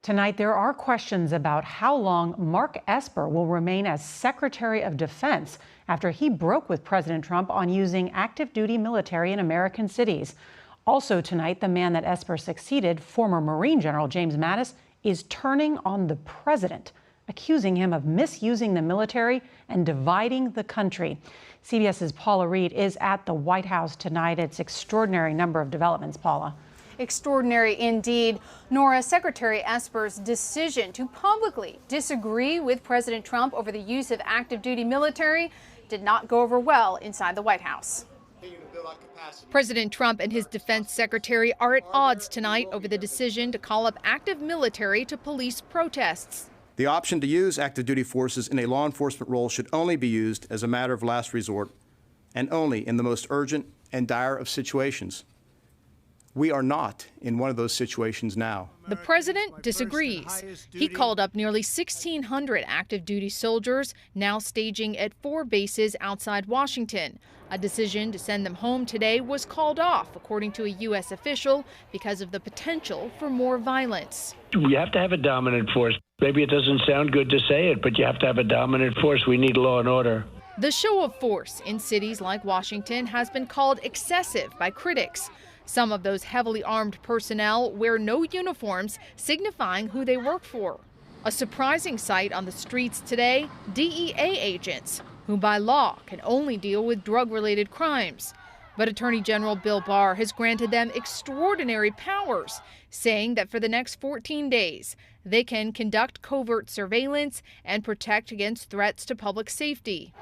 Tonight, there are questions about how long Mark Esper will remain as Secretary of Defense after he broke with President Trump on using active duty military in American cities. Also tonight, the man that Esper succeeded, former Marine General James Mattis, is turning on the president, accusing him of misusing the military and dividing the country. CBS's Paula Reed is at the White House tonight. It's an extraordinary number of developments, Paula. Extraordinary indeed. Nora, Secretary Esper's decision to publicly disagree with President Trump over the use of active duty military did not go over well inside the White House. President Trump and his defense secretary are at odds tonight over the decision to call up active military to police protests. The option to use active duty forces in a law enforcement role should only be used as a matter of last resort and only in the most urgent and dire of situations. We are not in one of those situations now. The president disagrees. He called up nearly 1,600 active duty soldiers, now staging at 4 bases outside Washington. A decision to send them home today was called off, according to a U.S. official, because of the potential for more violence. We have to have a dominant force. Maybe it doesn't sound good to say it, but you have to have a dominant force. We need law and order. The show of force in cities like Washington has been called excessive by critics. Some of those heavily armed personnel wear no uniforms, signifying who they work for. A surprising sight on the streets today, DEA agents, who by law can only deal with drug-related crimes. But Attorney General Bill Barr has granted them extraordinary powers, saying that for the next 14 days, they can conduct covert surveillance and protect against threats to public safety.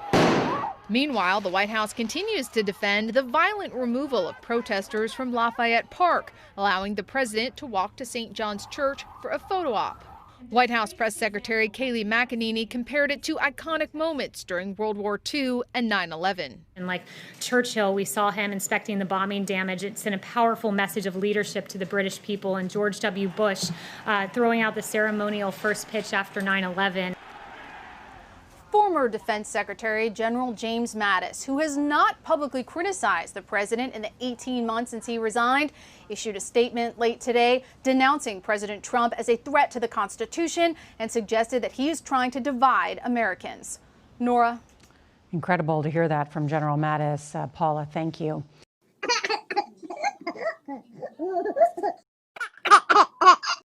Meanwhile, the White House continues to defend the violent removal of protesters from Lafayette Park, allowing the president to walk to St. John's Church for a photo op. White House Press Secretary Kayleigh McEnany compared it to iconic moments during World War II and 9/11. And like Churchill, we saw him inspecting the bombing damage. It sent a powerful message of leadership to the British people, and George W. Bush throwing out the ceremonial first pitch after 9/11. Former Defense Secretary General James Mattis, who has not publicly criticized the president in the 18 months since he resigned, issued a statement late today denouncing President Trump as a threat to the Constitution and suggested that he is trying to divide Americans. Nora. Incredible to hear that from General Mattis. Paula, thank you.